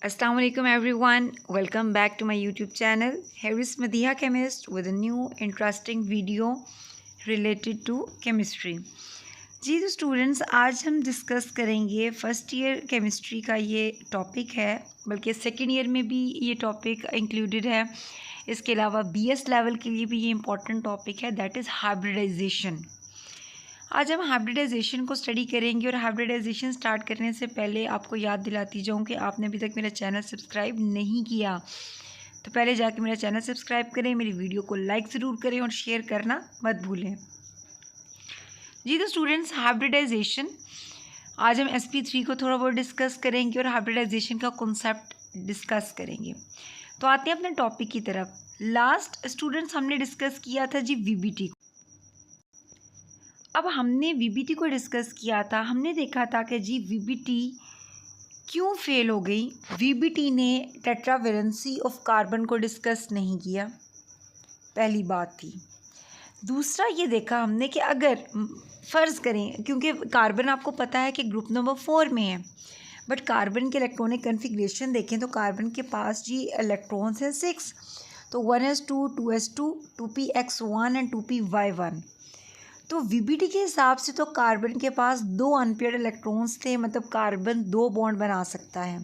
Assalamualaikum everyone. Welcome back to my YouTube channel. Here is Madiha Chemist with a new interesting video related to chemistry. जी तो students, आज हम discuss करेंगे first year chemistry का ये topic है, बल्कि second year में भी ये टॉपिक इंक्लूडेड है। इसके अलावा बीएस लेवल के लिए भी ये इम्पॉर्टेंट टॉपिक है, दैट इज़ हाइब्रिडाइजेशन। आज हम हाइब्रिडाइजेशन को स्टडी करेंगे और हाइब्रिडाइजेशन स्टार्ट करने से पहले आपको याद दिलाती जाऊँ कि आपने अभी तक मेरा चैनल सब्सक्राइब नहीं किया तो पहले जाके मेरा चैनल सब्सक्राइब करें, मेरी वीडियो को लाइक ज़रूर करें और शेयर करना मत भूलें। जी तो स्टूडेंट्स, हाइब्रिडाइजेशन आज हम sp3 को थोड़ा बहुत डिस्कस करेंगे और हाइब्रिडाइजेशन का कॉन्सेप्ट डिस्कस करेंगे। तो आते हैं अपने टॉपिक की तरफ। लास्ट स्टूडेंट्स हमने डिस्कस किया था जी वीबीटी। अब हमने वीबीटी को डिस्कस किया था, हमने देखा था कि जी वीबीटी क्यों फेल हो गई। वीबीटी ने टेट्रावेलेंसी ऑफ कार्बन को डिस्कस नहीं किया, पहली बात थी। दूसरा ये देखा हमने कि अगर फ़र्ज़ करें, क्योंकि कार्बन आपको पता है कि ग्रुप नंबर 4 में है, बट कार्बन के इलेक्ट्रॉनिक कन्फिग्रेशन देखें तो कार्बन के पास जी इलेक्ट्रॉन्स हैं 6, तो 1s2, 2s2, 2px1 and 2py1। तो वीबीटी के हिसाब से तो कार्बन के पास 2 अनपेयर्ड इलेक्ट्रॉन्स थे, मतलब कार्बन 2 बॉन्ड बना सकता है।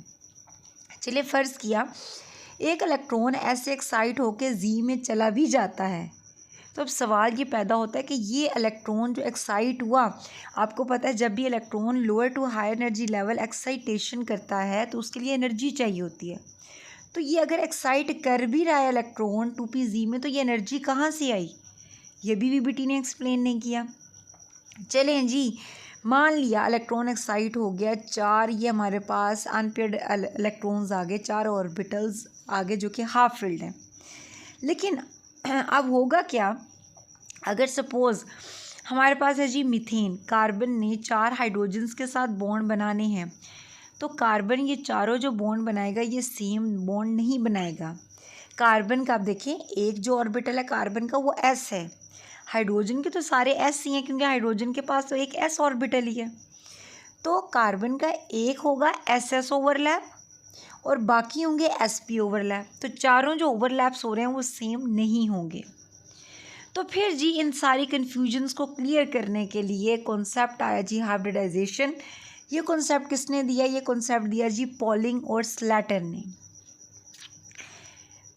चलिए फ़र्ज़ किया एक इलेक्ट्रॉन ऐसे एक्साइट होकर जी में चला भी जाता है, तो अब सवाल ये पैदा होता है कि ये इलेक्ट्रॉन जो एक्साइट हुआ, आपको पता है जब भी electron lower to higher energy level excitation करता है तो उसके लिए एनर्जी चाहिए होती है। तो ये अगर एक्साइट कर भी रहा है इलेक्ट्रॉन 2pz में, तो ये एनर्जी कहाँ से आई, ये भी वीबीटी ने एक्सप्लेन नहीं किया। चलें जी, मान लिया इलेक्ट्रॉन एक्साइट हो गया, 4 ये हमारे पास अनपेयर्ड इलेक्ट्रॉन्स आ गए, 4 ऑर्बिटल्स आ गए जो कि हाफ फिल्ड हैं। लेकिन अब होगा क्या, अगर सपोज़ हमारे पास है जी मीथेन, कार्बन ने 4 हाइड्रोजन्स के साथ बॉन्ड बनाने हैं, तो कार्बन ये चारों जो बॉन्ड बनाएगा ये सेम बॉन्ड नहीं बनाएगा। कार्बन का आप देखें, एक जो ऑर्बिटल है कार्बन का वो एस है, हाइड्रोजन के तो सारे एस ही हैं क्योंकि हाइड्रोजन के पास तो एक एस ऑर्बिटल ही है। तो कार्बन का एक होगा एस एस ओवरलैप और बाकी होंगे एस पी ओवरलैप, तो चारों जो ओवरलैप्स हो रहे हैं वो सेम नहीं होंगे। तो फिर जी इन सारी कन्फ्यूजन्स को क्लियर करने के लिए कॉन्सेप्ट आया जी हाइब्रिडाइजेशन। ये कॉन्सेप्ट किसने दिया, ये कॉन्सेप्ट दिया जी पॉलिंग और स्लैटर ने।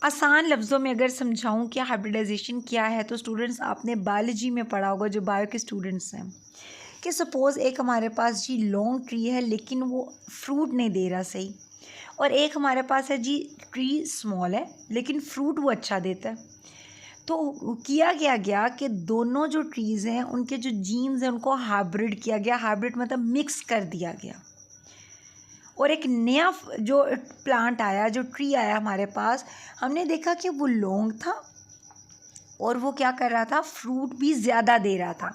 आसान लफ्ज़ों में अगर समझाऊं कि हाइब्रिडाइजेशन क्या है, तो स्टूडेंट्स आपने बायोलॉजी में पढ़ा होगा, जो बायो के स्टूडेंट्स हैं, कि सपोज़ एक हमारे पास जी लॉन्ग ट्री है लेकिन वो फ्रूट नहीं दे रहा सही, और एक हमारे पास है जी ट्री स्मॉल है लेकिन फ्रूट वो अच्छा देता है। तो किया गया कि दोनों जो ट्रीज़ हैं उनके जो जीन्स हैं उनको हाइब्रिड किया गया, हाइब्रिड मतलब मिक्स कर दिया गया, और एक नया जो प्लांट आया, जो ट्री आया हमारे पास, हमने देखा कि वो लॉन्ग था और वो क्या कर रहा था, फ्रूट भी ज़्यादा दे रहा था।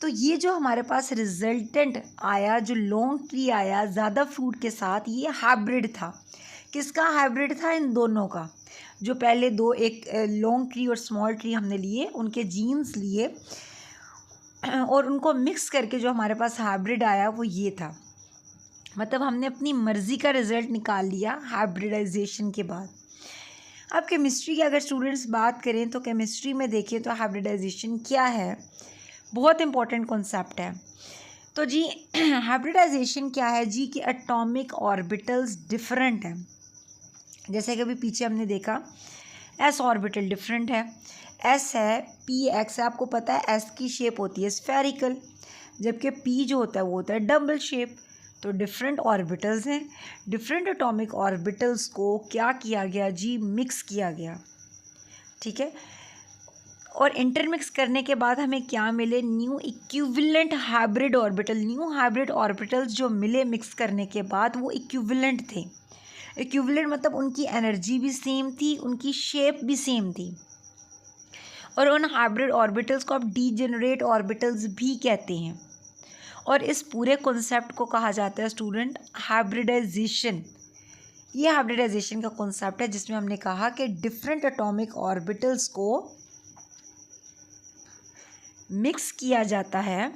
तो ये जो हमारे पास रिजल्टेंट आया, जो लॉन्ग ट्री आया ज़्यादा फ्रूट के साथ, ये हाइब्रिड था। किसका हाइब्रिड था, इन दोनों का। जो पहले दो, एक लॉन्ग ट्री और स्मॉल ट्री हमने लिए, उनके जीन्स लिए और उनको मिक्स करके जो हमारे पास हाइब्रिड आया वो ये था। मतलब हमने अपनी मर्ज़ी का रिज़ल्ट निकाल लिया हाइब्रिडाइजेशन के बाद। अब केमिस्ट्री की अगर स्टूडेंट्स बात करें तो केमिस्ट्री में देखें तो हाइब्रिडाइजेशन क्या है, बहुत इंपॉर्टेंट कॉन्सेप्ट है। तो जी हाइब्रिडाइजेशन क्या है जी, कि एटॉमिक ऑर्बिटल्स डिफरेंट हैं। जैसे कि अभी पीछे हमने देखा एस ऑर्बिटल डिफरेंट है, एस है, पी एक्स है, आपको पता है एस की शेप होती है स्फेरिकल, जबकि पी जो होता है वो होता है डबल शेप। तो डिफरेंट ऑर्बिटल्स हैं, डिफरेंट एटॉमिक ऑर्बिटल्स को क्या किया गया जी, मिक्स किया गया, ठीक है। और इंटरमिक्स करने के बाद हमें क्या मिले, new equivalent hybrid orbital. New hybrid orbitals जो मिले मिक्स करने के बाद वो इक्विवेलेंट थे। इक्विवेलेंट मतलब उनकी एनर्जी भी सेम थी, उनकी शेप भी सेम थी, और उन हाइब्रिड ऑर्बिटल्स को आप डीजेनरेट ऑर्बिटल्स भी कहते हैं। और इस पूरे कॉन्सेप्ट को कहा जाता है स्टूडेंट हाइब्रिडाइजेशन। ये हाइब्रिडाइजेशन का कॉन्सेप्ट है जिसमें हमने कहा कि डिफरेंट एटॉमिक ऑर्बिटल्स को मिक्स किया जाता है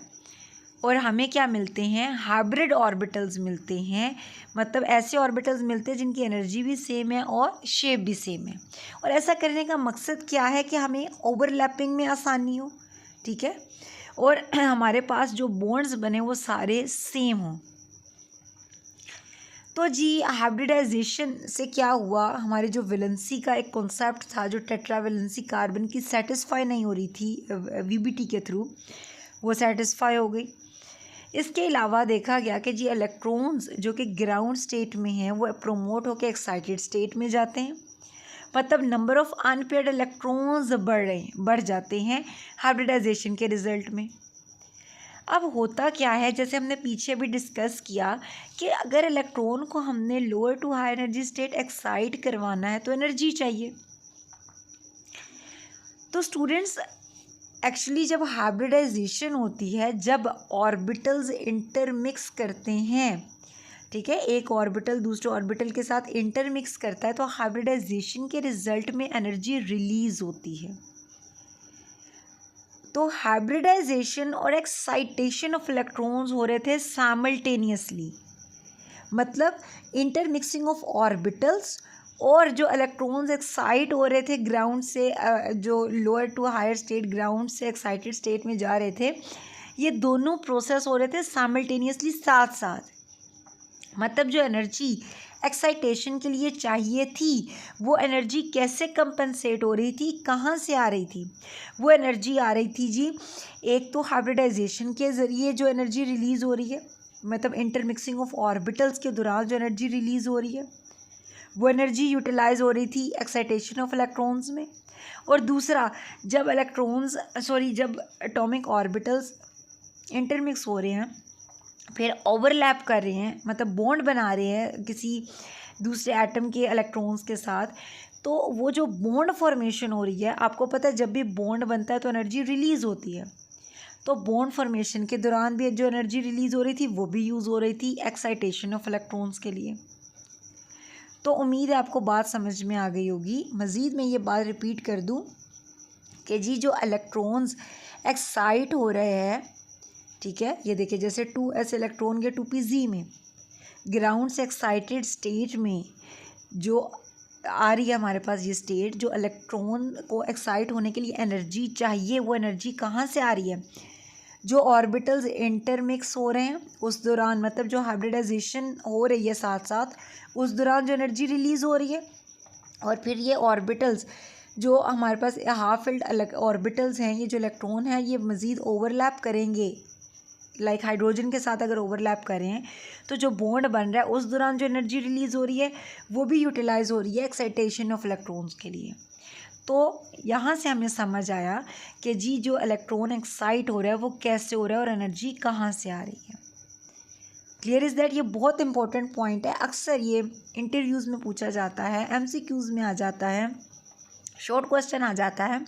और हमें क्या मिलते हैं, हाइब्रिड ऑर्बिटल्स मिलते हैं। मतलब ऐसे ऑर्बिटल्स मिलते हैं जिनकी एनर्जी भी सेम है और शेप भी सेम है। और ऐसा करने का मकसद क्या है कि हमें ओवरलैपिंग में आसानी हो, ठीक है, और हमारे पास जो बॉन्ड्स बने वो सारे सेम हों। तो जी हाइब्रिडाइजेशन से क्या हुआ, हमारे जो वैलेंसी का एक कॉन्सेप्ट था, जो टेट्रावैलेंसी कार्बन की सेटिस्फाई नहीं हो रही थी वीबीटी के थ्रू, वो सेटिस्फाई हो गई। इसके अलावा देखा गया कि जी इलेक्ट्रॉन्स जो कि ग्राउंड स्टेट में हैं वो प्रमोट होकर एक्साइटेड स्टेट में जाते हैं। मतलब नंबर ऑफ़ अनपेयर्ड इलेक्ट्रॉन्स बढ़ जाते हैं हाइब्रिडाइजेशन के रिजल्ट में। अब होता क्या है, जैसे हमने पीछे भी डिस्कस किया कि अगर इलेक्ट्रॉन को हमने lower to high energy state excite करवाना है तो एनर्जी चाहिए। तो स्टूडेंट्स एक्चुअली जब हाइब्रिडाइजेशन होती है, जब ऑर्बिटल्स इंटरमिक्स करते हैं, ठीक है, एक ऑर्बिटल दूसरे ऑर्बिटल के साथ इंटरमिक्स करता है, तो हाइब्रिडाइजेशन के रिजल्ट में एनर्जी रिलीज होती है। तो हाइब्रिडाइजेशन और एक्साइटेशन ऑफ इलेक्ट्रॉन्स हो रहे थे साइमल्टेनियसली। मतलब इंटरमिक्सिंग ऑफ ऑर्बिटल्स और जो इलेक्ट्रॉन्स एक्साइट हो रहे थे ग्राउंड से, जो lower to higher state ground से एक्साइटेड स्टेट में जा रहे थे, ये दोनों प्रोसेस हो रहे थे साइमल्टेनियसली साथ साथ। मतलब जो एनर्जी एक्साइटेशन के लिए चाहिए थी वो एनर्जी कैसे कंपनसेट हो रही थी, कहाँ से आ रही थी? वो एनर्जी आ रही थी जी, एक तो हाइब्रिडाइजेशन के ज़रिए जो एनर्जी रिलीज़ हो रही है, मतलब इंटरमिक्सिंग ऑफ ऑर्बिटल्स के दौरान जो एनर्जी रिलीज़ हो रही है वो एनर्जी यूटिलाइज हो रही थी एक्साइटेशन ऑफ इलेक्ट्रॉन्स में। और दूसरा, जब जब एटॉमिक ऑर्बिटल्स इंटरमिक्स हो रहे हैं, फिर ओवरलैप कर रहे हैं, मतलब बॉन्ड बना रहे हैं किसी दूसरे एटम के इलेक्ट्रॉन्स के साथ, तो वो जो बॉन्ड फॉर्मेशन हो रही है, आपको पता है जब भी बॉन्ड बनता है तो एनर्जी रिलीज़ होती है। तो बॉन्ड फॉर्मेशन के दौरान भी जो एनर्जी रिलीज़ हो रही थी वो भी यूज़ हो रही थी एक्साइटेशन ऑफ इलेक्ट्रॉन्स के लिए। तो उम्मीद है आपको बात समझ में आ गई होगी। मज़ीद मैं ये बात रिपीट कर दूं कि जी जो इलेक्ट्रॉन्स एक्साइट हो रहे हैं, ठीक है, ये देखिए जैसे 2s इलेक्ट्रॉन के 2p में ग्राउंड से एक्साइटेड स्टेट में जो आ रही है हमारे पास ये स्टेट, जो इलेक्ट्रॉन को एक्साइट होने के लिए एनर्जी चाहिए, वो एनर्जी कहाँ से आ रही है? जो ऑर्बिटल्स इंटरमिक्स हो रहे हैं उस दौरान, मतलब जो हाइब्रिडाइजेशन हो रही है साथ साथ, उस दौरान जो एनर्जी रिलीज़ हो रही है। और फिर ये ऑर्बिटल्स जो हमारे पास हाफ फिल्ड ऑर्बिटल्स हैं, ये जो इलेक्ट्रॉन है ये मज़ीद ओवरलैप करेंगे, लाइक हाइड्रोजन के साथ अगर ओवरलैप करें तो जो बॉन्ड बन रहा है उस दौरान जो एनर्जी रिलीज़ हो रही है वो भी यूटिलाइज़ हो रही है एक्साइटेशन ऑफ इलेक्ट्रॉन्स के लिए। तो यहाँ से हमें समझ आया कि जी जो इलेक्ट्रॉन एक्साइट हो रहा है वो कैसे हो रहा है और एनर्जी कहाँ से आ रही है। Clear is that? ये बहुत इंपॉर्टेंट पॉइंट है, अक्सर ये इंटरव्यूज़ में पूछा जाता है, MCQs में आ जाता है, शॉर्ट क्वेश्चन आ जाता है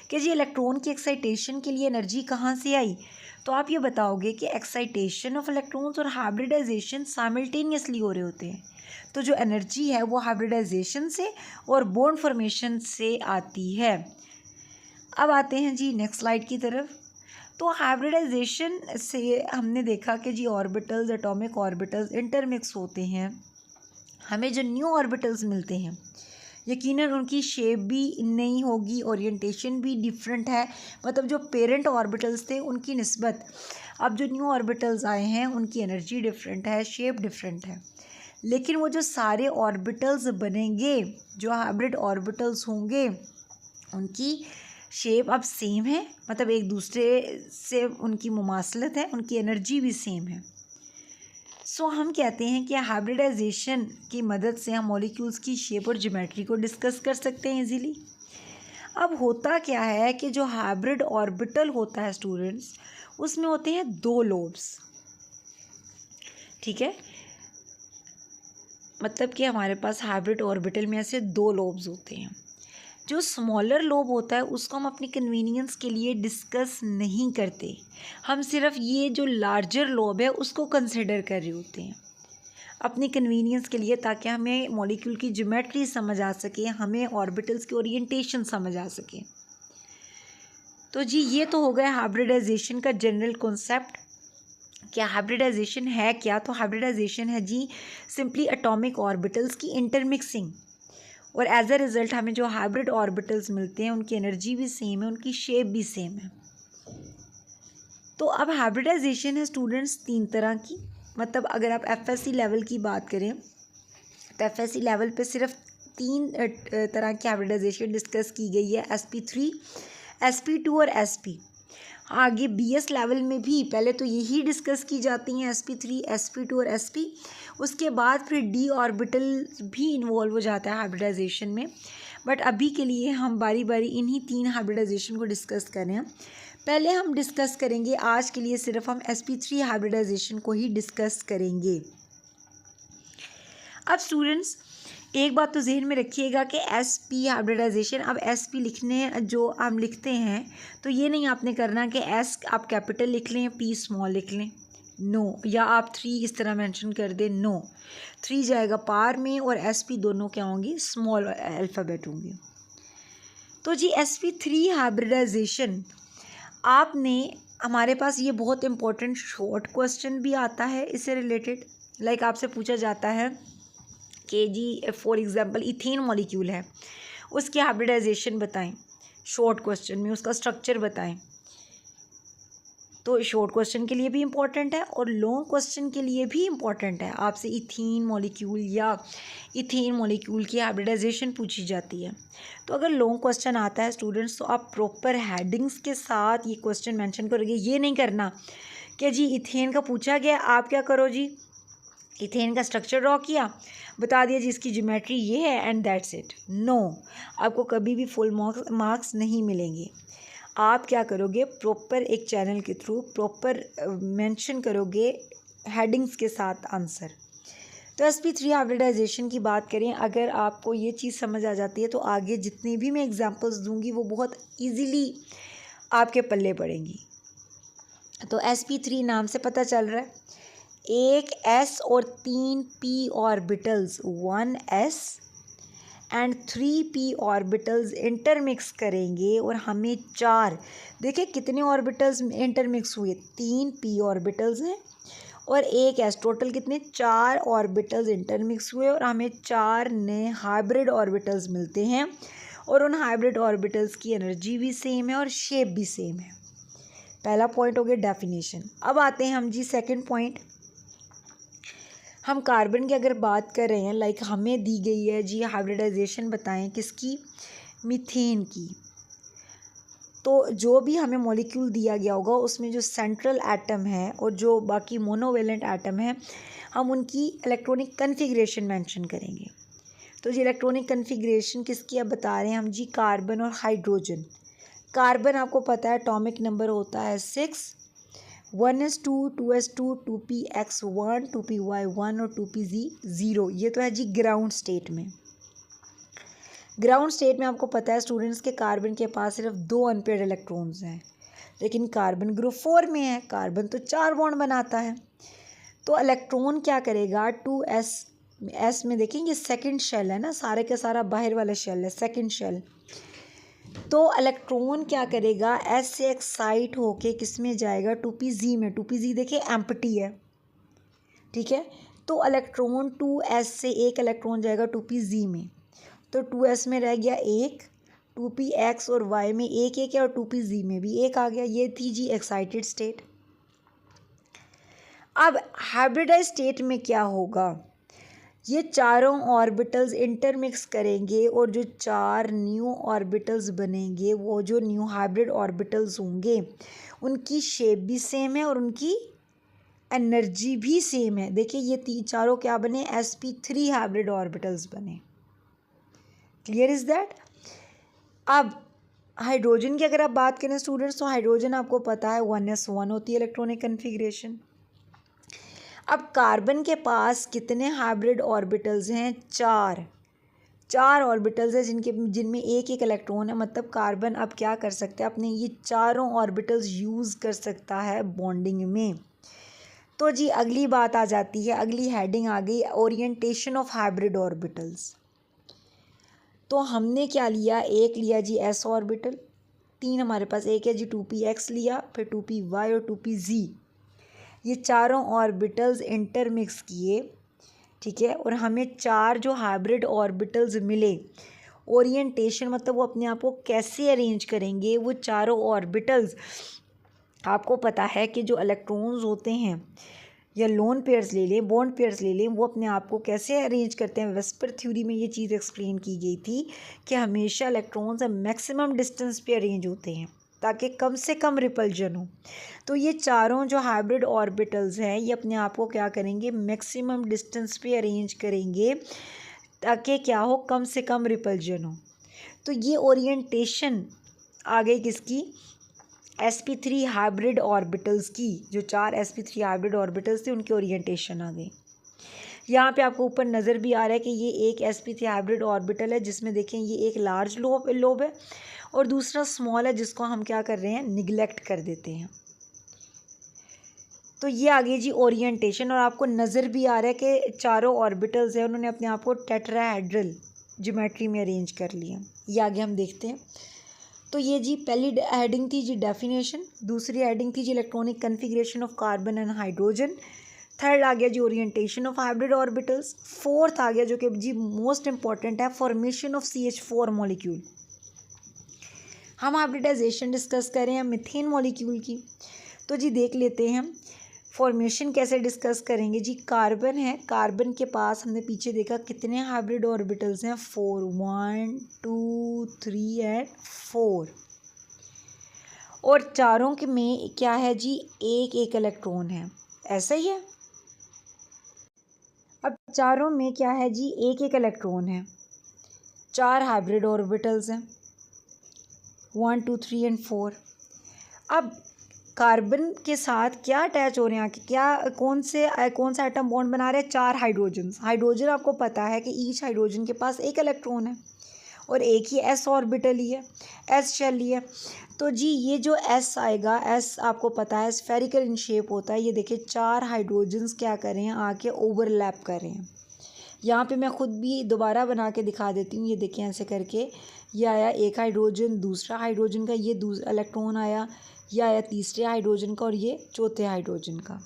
कि जी इलेक्ट्रॉन की एक्साइटेशन के लिए एनर्जी कहाँ से आई। तो आप ये बताओगे कि एक्साइटेशन ऑफ इलेक्ट्रॉन्स और हाइब्रिडाइजेशन साइमल्टेनियसली हो रहे होते हैं। तो जो एनर्जी है वो हाइब्रिडाइजेशन से और बॉन्ड फॉर्मेशन से आती है। अब आते हैं जी नेक्स्ट स्लाइड की तरफ। तो हाइब्रिडाइजेशन से हमने देखा कि जी ऑर्बिटल्स, एटॉमिक ऑर्बिटल्स इंटरमिक्स होते हैं, हमें जो न्यू ऑर्बिटल्स मिलते हैं यकीनन उनकी शेप भी नहीं होगी, ओरिएंटेशन भी डिफरेंट है। मतलब जो पेरेंट ऑर्बिटल्स थे उनकी निस्बत अब जो न्यू ऑर्बिटल्स आए हैं उनकी एनर्जी डिफरेंट है, शेप डिफरेंट है। लेकिन वो जो सारे ऑर्बिटल्स बनेंगे, जो हाइब्रिड ऑर्बिटल्स होंगे, उनकी शेप अब सेम है, मतलब एक दूसरे से उनकी मुमासलत है, उनकी एनर्जी भी सेम है। सो हम कहते हैं कि हाइब्रिडाइजेशन की मदद से हम मॉलिक्यूल्स की शेप और ज्योमेट्री को डिस्कस कर सकते हैं इजीली। अब होता क्या है कि जो हाइब्रिड ऑर्बिटल होता है स्टूडेंट्स, उसमें होते हैं 2 लोब्स, ठीक है, मतलब कि हमारे पास हाइब्रिड ऑर्बिटल में ऐसे 2 लोब्स होते हैं। जो स्मॉलर लोब होता है उसको हम अपनी कन्वीनियंस के लिए डिस्कस नहीं करते, हम सिर्फ ये जो लार्जर लोब है उसको कंसिडर कर रहे होते हैं अपनी कन्वीनियंस के लिए, ताकि हमें मॉलिक्यूल की ज्योमेट्री समझ आ सके, हमें ऑर्बिटल्स की ओरिएंटेशन समझ आ सके। तो जी ये तो हो गया हाइब्रिडाइजेशन का जनरल कॉन्सेप्ट। क्या हाइब्रिडाइजेशन है क्या? तो हाइब्रिडाइजेशन है जी सिंपली एटॉमिक ऑर्बिटल्स की इंटरमिक्सिंग, और एज अ रिज़ल्ट हमें जो हाइब्रिड ऑर्बिटल्स मिलते हैं उनकी एनर्जी भी सेम है, उनकी शेप भी सेम है। तो अब हाइब्रिडाइजेशन है स्टूडेंट्स 3 तरह की, मतलब अगर आप एफएससी लेवल की बात करें तो एफएससी लेवल पे सिर्फ 3 तरह की हाइब्रिडाइजेशन डिस्कस की गई है, sp3, sp2 और sp। आगे बीएस लेवल में भी पहले तो यही डिस्कस की जाती हैं, sp3, sp2 और sp। उसके बाद फिर d ऑर्बिटल भी इन्वॉल्व हो जाता है हाइब्रिडाइजेशन में, बट अभी के लिए हम बारी बारी इन्हीं 3 हाइब्रिडाइजेशन को डिस्कस कर रहे हैं। पहले हम डिस्कस करेंगे, आज के लिए सिर्फ हम sp3 हाइब्रिडाइजेशन को ही डिस्कस करेंगे। अब स्टूडेंट्स एक बात तो जहन में रखिएगा कि sp हाइब्रिडाइजेशन, अब sp लिखने जो हम लिखते हैं तो ये नहीं आपने करना कि s आप कैपिटल लिख लें p स्मॉल लिख लें, नो, या आप 3 इस तरह मेंशन कर दें, नो, 3 जाएगा पार में और sp दोनों क्या होंगी, स्मॉल अल्फ़ाबेट होंगे। तो जी sp3 हाइब्रिडाइजेशन आपने, हमारे पास ये बहुत इंपॉर्टेंट शॉर्ट क्वेश्चन भी आता है इससे रिलेटेड, लाइक आपसे पूछा जाता है कि जी फॉर एग्जांपल इथेन मॉलिक्यूल है, उसकी हाइब्रिडाइजेशन बताएं, शॉर्ट क्वेश्चन में उसका स्ट्रक्चर बताएं। तो शॉर्ट क्वेश्चन के लिए भी इम्पॉर्टेंट है और लॉन्ग क्वेश्चन के लिए भी इम्पॉर्टेंट है, आपसे इथेन मॉलिक्यूल या इथेन मॉलिक्यूल की हाइब्रिडाइजेशन पूछी जाती है। तो अगर लॉन्ग क्वेश्चन आता है स्टूडेंट्स तो आप प्रॉपर हेडिंग्स के साथ ये क्वेश्चन मेंशन करोगे, ये नहीं करना कि जी इथेन का पूछा गया, आप क्या करो जी इथेन का स्ट्रक्चर ड्रॉ किया, बता दिया जी इसकी ज्योमेट्री ये है एंड दैट्स इट। नो, आपको कभी भी फुल मार्क्स नहीं मिलेंगे। आप क्या करोगे, प्रॉपर एक चैनल के थ्रू प्रॉपर मेंशन करोगे हेडिंग्स के साथ आंसर। तो sp3 हाइब्रिडाइजेशन की बात करें, अगर आपको ये चीज़ समझ आ जाती है तो आगे जितनी भी मैं एग्जांपल्स दूंगी वो बहुत इजीली आपके पल्ले पड़ेंगी। तो sp3 नाम से पता चल रहा है, एक s और 3 p orbitals 1s and 3p orbitals intermix करेंगे और हमें 4, देखिए कितने ऑर्बिटल्स इंटरमिक्स हुए, 3p ऑर्बिटल्स हैं और एक s, टोटल कितने 4 ऑर्बिटल्स इंटरमिक्स हुए और हमें 4 नए हाइब्रिड ऑर्बिटल्स मिलते हैं और उन हाइब्रिड ऑर्बिटल्स की एनर्जी भी सेम है और शेप भी सेम है। पहला पॉइंट हो गया डेफिनेशन। अब आते हैं हम जी सेकंड पॉइंट, हम कार्बन की अगर बात कर रहे हैं, लाइक हमें दी गई है जी हाइब्रिडाइजेशन बताएं किसकी, मीथेन की। तो जो भी हमें मॉलिक्यूल दिया गया होगा उसमें जो सेंट्रल एटम है और जो बाकी मोनोवेलेंट एटम है, हम उनकी इलेक्ट्रॉनिक कन्फिग्रेशन मेंशन करेंगे। तो जी इलेक्ट्रॉनिक कन्फिग्रेशन किसकी अब बता रहे हैं हम जी, कार्बन और हाइड्रोजन। कार्बन आपको पता है एटॉमिक नंबर होता है 6, 1s2, 2s2, 2px1, 2py1 और 2pz0। ये तो है जी ग्राउंड स्टेट में। ग्राउंड स्टेट में आपको पता है स्टूडेंट्स के कार्बन के पास सिर्फ 2 अनपेयर्ड इलेक्ट्रॉन्स हैं, लेकिन कार्बन ग्रुप 4 में है, कार्बन तो 4 बॉन्ड बनाता है। तो इलेक्ट्रॉन क्या करेगा 2s में, देखेंगे सेकंड शेल है ना, सारे का सारा बाहर वाला शेल है, सेकंड शेल। तो इलेक्ट्रॉन क्या करेगा, एस से एक्साइट होके किस में जाएगा, 2pz में। 2pz देखिए एम्प्टी है, ठीक है। तो इलेक्ट्रॉन 2s से एक इलेक्ट्रॉन जाएगा 2pz में, तो 2s में रह गया एक, 2px और y में एक एक है और 2pz में भी एक आ गया। ये थी जी एक्साइटेड स्टेट। अब हाइब्रिडाइज स्टेट में क्या होगा, ये चारों ऑर्बिटल्स इंटरमिक्स करेंगे और जो 4 न्यू ऑर्बिटल्स बनेंगे, वो जो न्यू हाइब्रिड ऑर्बिटल्स होंगे उनकी शेप भी सेम है और उनकी एनर्जी भी सेम है। देखिए ये चारों क्या बने, sp3 हाइब्रिड ऑर्बिटल्स बने। Clear is that. अब हाइड्रोजन की अगर आप बात करें स्टूडेंट्स, तो हाइड्रोजन आपको पता है 1s1 होती है इलेक्ट्रॉनिक कन्फिग्रेशन। अब कार्बन के पास कितने हाइब्रिड ऑर्बिटल्स हैं, 4 ऑर्बिटल्स हैं जिनमें एक एक इलेक्ट्रॉन है। मतलब कार्बन अब क्या कर सकता है, अपने ये चारों ऑर्बिटल्स यूज़ कर सकता है बॉन्डिंग में। तो जी अगली बात आ जाती है, अगली हेडिंग आ गई, ओरिएंटेशन ऑफ हाइब्रिड ऑर्बिटल्स। तो हमने क्या लिया, एक लिया जी s ऑर्बिटल, 3 हमारे पास एक है जी 2px लिया, फिर 2py और 2pz। ये चारों ऑर्बिटल्स इंटरमिक्स किए, ठीक है, और हमें 4 जो हाइब्रिड ऑर्बिटल्स मिले। ओरिएंटेशन मतलब वो अपने आप को कैसे अरेंज करेंगे वो चारों ऑर्बिटल्स। आपको पता है कि जो इलेक्ट्रॉन्स होते हैं या लोन पेयर्स ले लें, बॉन्ड पेयर्स ले लें, वो अपने आप को कैसे अरेंज करते हैं। वेस्पर थ्योरी में ये चीज़ एक्सप्लेन की गई थी कि हमेशा इलेक्ट्रॉन्स मैक्सिमम डिस्टेंस पे अरेंज होते हैं ताकि कम से कम रिपल्जन हो। तो ये चारों जो हाइब्रिड ऑर्बिटल्स हैं ये अपने आप को क्या करेंगे, मैक्सिमम डिस्टेंस पे अरेंज करेंगे ताकि क्या हो, कम से कम रिपल्जन हो। तो ये ओरिएंटेशन आ गई किसकी, sp3 हाइब्रिड ऑर्बिटल्स की। जो 4 sp3 हाइब्रिड ऑर्बिटल्स थे उनकी ओरिएंटेशन आ गई। यहाँ पे आपको ऊपर नज़र भी आ रहा है कि ये एक sp3 हाइब्रिड ऑर्बिटल है जिसमें देखें ये एक लार्ज लोब है और दूसरा स्मॉल है जिसको हम क्या कर रहे हैं, निगलेक्ट कर देते हैं। तो ये आगे जी ओरिएंटेशन, और आपको नज़र भी आ रहा है कि चारों ऑर्बिटल्स हैं उन्होंने अपने आप को टेट्राहेड्रल ज्योमेट्री में अरेंज कर लिया। ये आगे हम देखते हैं। तो ये जी पहली हेडिंग थी जी डेफिनेशन, दूसरी हेडिंग थी जी electronic configuration of carbon and hydrogen, third आ गया जी orientation of hybrid orbitals, fourth आ गया जो कि जी मोस्ट इंपॉर्टेंट है, फॉर्मेशन ऑफ CH4 मॉलिक्यूल। हम हाइब्रिडाइजेशन डिस्कस कर रहे हैं मीथेन मॉलिक्यूल की। तो जी देख लेते हैं फॉर्मेशन कैसे डिस्कस करेंगे। जी कार्बन है, कार्बन के पास हमने पीछे देखा कितने हाइब्रिड ऑर्बिटल्स हैं, 4, 1 2 3 एंड 4, और चारों के में क्या है जी, एक एक इलेक्ट्रॉन है, ऐसा ही है। अब चारों में क्या है जी, एक एक इलेक्ट्रॉन है, 4 हाइब्रिड ऑर्बिटल्स हैं, 1 2 3 एंड 4। अब कार्बन के साथ क्या अटैच हो रहे हैं, क्या कौन सा एटम बॉन्ड बना रहे हैं, 4 हाइड्रोजन। हाइड्रोजन आपको पता है कि ईच हाइड्रोजन के पास एक इलेक्ट्रॉन है और एक ही s ऑर्बिटल ही है, s शेल ही है। तो जी ये जो s आएगा, s आपको पता है स्फेरिकल इन शेप होता है। ये देखिए 4 हाइड्रोजन्स क्या कर रहे हैं, आके ओवरलैप कर रहे हैं। यहाँ पे मैं खुद भी दोबारा बना के दिखा देती हूँ। ये देखें ऐसे करके, ये आया एक हाइड्रोजन, दूसरा हाइड्रोजन का ये दूसरा इलेक्ट्रॉन आया, ये आया तीसरे हाइड्रोजन का और ये चौथे हाइड्रोजन का।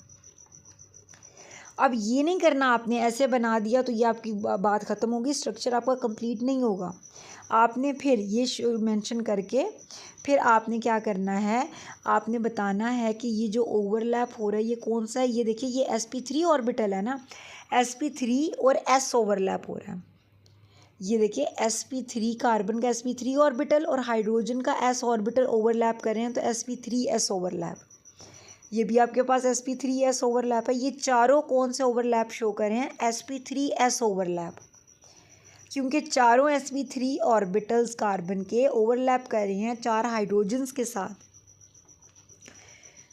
अब ये नहीं करना आपने, ऐसे बना दिया तो ये आपकी बात ख़त्म होगी, स्ट्रक्चर आपका कंप्लीट नहीं होगा। आपने फिर ये मेंशन करके फिर आपने क्या करना है, आपने बताना है कि ये जो ओवरलैप हो रहा है ये कौन सा है। ये देखिए ये sp3 ऑर्बिटल है ना, sp3 और s ओवरलैप हो रहा है। ये देखिए sp3 कार्बन का sp3 ऑर्बिटल और हाइड्रोजन का s ऑर्बिटल ओवरलैप कर रहे हैं, तो sp3s ओवरलैप। ये भी आपके पास sp3s ओवरलैप है। ये चारों कौन से ओवरलैप शो कर रहे हैं, sp3s ओवरलैप, क्योंकि चारों sp3 ऑर्बिटल्स कार्बन के ओवरलैप कर रहे हैं 4 हाइड्रोजन्स के साथ।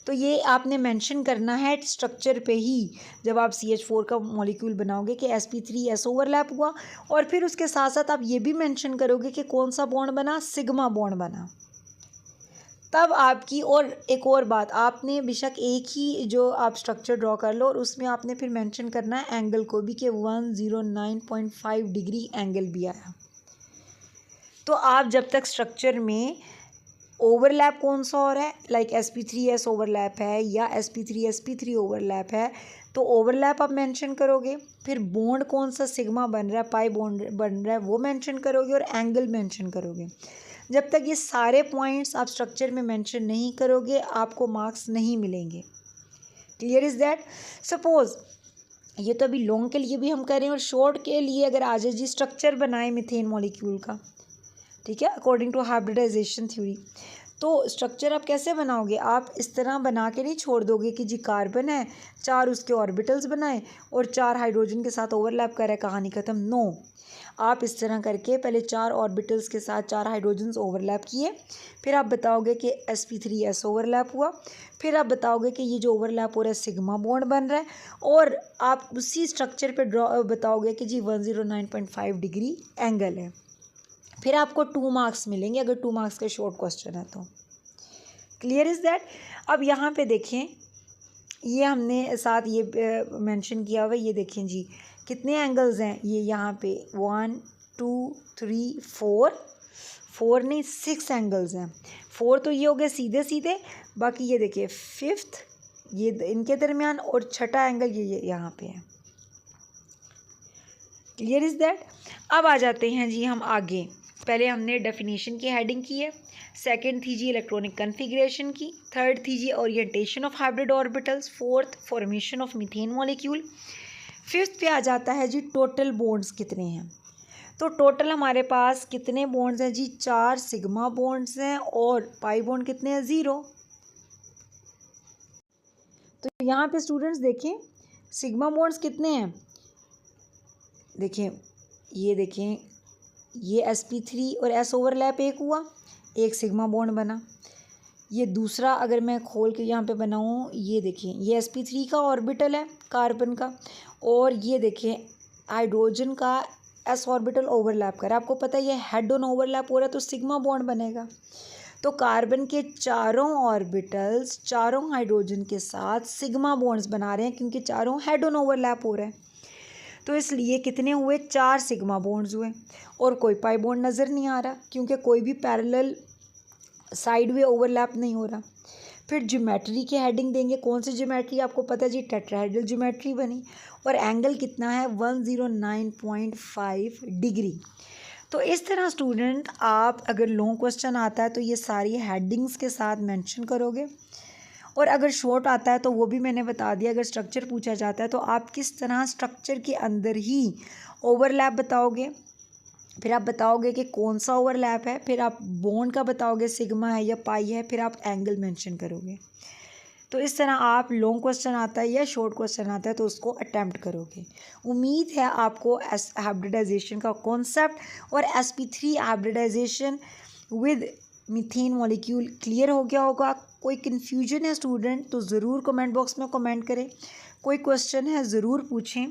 तो ये आपने मेंशन करना है स्ट्रक्चर पे ही जब आप CH4 का मॉलिक्यूल बनाओगे कि sp3s ओवरलैप हुआ, और फिर उसके साथ साथ आप ये भी मेंशन करोगे कि कौन सा बॉन्ड बना, सिग्मा बॉन्ड बना। तब आपकी, और एक और बात, आपने बेशक एक ही जो आप स्ट्रक्चर ड्रॉ कर लो और उसमें आपने फिर मेंशन करना है एंगल को भी कि 109.5 डिग्री एंगल भी आया। तो आप जब तक स्ट्रक्चर में ओवरलैप कौन सा हो रहा है, लाइक sp3s ओवरलैप है या sp3 ओवरलैप है, तो ओवरलैप आप मेंशन करोगे। फिर बॉन्ड कौन सा सिग्मा बन रहा है, पाई बॉन्ड बन रहा है, वो मेंशन करोगे और एंगल मेंशन करोगे। जब तक ये सारे पॉइंट्स आप स्ट्रक्चर में मेंशन नहीं करोगे आपको मार्क्स नहीं मिलेंगे। Clear is that. सपोज़ ये तो अभी लॉन्ग के लिए भी हम कर रहे हैं और शॉर्ट के लिए अगर आ जाए जी स्ट्रक्चर बनाए मीथेन मॉलिक्यूल का, ठीक है, अकॉर्डिंग टू हाइब्रिडाइजेशन थ्योरी। तो स्ट्रक्चर आप कैसे बनाओगे, आप इस तरह बना के नहीं छोड़ दोगे कि जी कार्बन है, 4 उसके ऑर्बिटल्स बनाए और 4 हाइड्रोजन के साथ ओवरलैप कर रहा है, कहानी ख़त्म। नो, आप इस तरह करके पहले 4 ऑर्बिटल्स के साथ 4 हाइड्रोजन्स ओवरलैप किए, फिर आप बताओगे कि sp3s ओवरलैप हुआ, फिर आप बताओगे कि ये जो ओवरलैप हो रहा है सिग्मा बॉन्ड बन रहा है, और आप उसी स्ट्रक्चर पे बताओगे कि जी 109.5 डिग्री एंगल है। फिर आपको 2 मार्क्स मिलेंगे अगर 2 मार्क्स का शॉर्ट क्वेश्चन है तो। Clear is that. अब यहाँ पे देखें, ये हमने साथ ये मेंशन किया हुआ है, ये देखें जी कितने एंगल्स हैं, ये यहाँ पे 1 2 3 4 नहीं 6 एंगल्स हैं। 4 तो ये हो गए सीधे सीधे, बाकी ये देखिए 5th ये इनके दरमियान, और छठा एंगल ये यहाँ पे है। Clear is that. अब आ जाते हैं जी हम आगे। पहले हमने डेफिनेशन की हेडिंग की है, सेकंड थी जी इलेक्ट्रॉनिक कन्फिग्रेशन की, थर्ड थी जी orientation of hybrid orbitals, fourth formation of methane molecule, fifth पे आ जाता है जी टोटल बॉन्ड्स कितने हैं। तो टोटल हमारे पास कितने बॉन्ड्स हैं जी, 4 सिग्मा बॉन्ड्स हैं, और पाई बॉन्ड कितने हैं, 0। तो यहाँ पे स्टूडेंट्स देखें सिग्मा बॉन्ड्स कितने हैं, देखें ये देखें, ये sp3 और s ओवरलैप एक हुआ, एक सिग्मा बॉन्ड बना। ये दूसरा अगर मैं खोल के यहाँ पे बनाऊँ, ये देखें ये sp3 का ऑर्बिटल है कार्बन का, और ये देखें हाइड्रोजन का s ऑर्बिटल ओवरलैप कर रहा है। आपको पता है ये हेड ऑन ओवरलैप हो रहा है तो सिग्मा बॉन्ड बनेगा। तो कार्बन के चारों ऑर्बिटल्स चारों हाइड्रोजन के साथ सिग्मा बॉन्ड्स बना रहे हैं, क्योंकि चारों हेड ऑन ओवरलैप हो रहे हैं। तो इसलिए कितने हुए, 4 सिग्मा बॉन्ड्स हुए, और कोई पाई बॉन्ड नज़र नहीं आ रहा, क्योंकि कोई भी पैरेलल साइड वे ओवरलैप नहीं हो रहा। फिर ज्योमेट्री की हेडिंग देंगे, कौन सी ज्योमेट्री, आपको पता है जी टेट्राहेड्रल ज्योमेट्री बनी, और एंगल कितना है 109.5 डिग्री। तो इस तरह स्टूडेंट आप अगर लॉन्ग क्वेश्चन आता है तो ये सारी हेडिंग्स के साथ मेंशन करोगे, और अगर शॉर्ट आता है तो वो भी मैंने बता दिया। अगर स्ट्रक्चर पूछा जाता है तो आप किस तरह स्ट्रक्चर के अंदर ही ओवरलैप बताओगे, फिर आप बताओगे कि कौन सा ओवरलैप है, फिर आप बॉन्ड का बताओगे सिग्मा है या पाई है, फिर आप एंगल मेंशन करोगे। तो इस तरह आप लॉन्ग क्वेश्चन आता है या शॉर्ट क्वेश्चन आता है तो उसको अटैम्प्ट करोगे। उम्मीद है आपको हाइब्रिडाइजेशन का कॉन्सेप्ट और sp3 hybridization with methane molecule clear हो गया होगा। कोई कन्फ्यूजन है स्टूडेंट तो ज़रूर कमेंट बॉक्स में कमेंट करें, कोई क्वेश्चन है ज़रूर पूछें।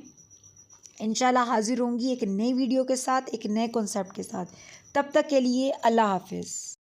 इंशाल्लाह हाजिर होंगी एक नई वीडियो के साथ, एक नए कॉन्सेप्ट के साथ। तब तक के लिए अल्लाह हाफिज़।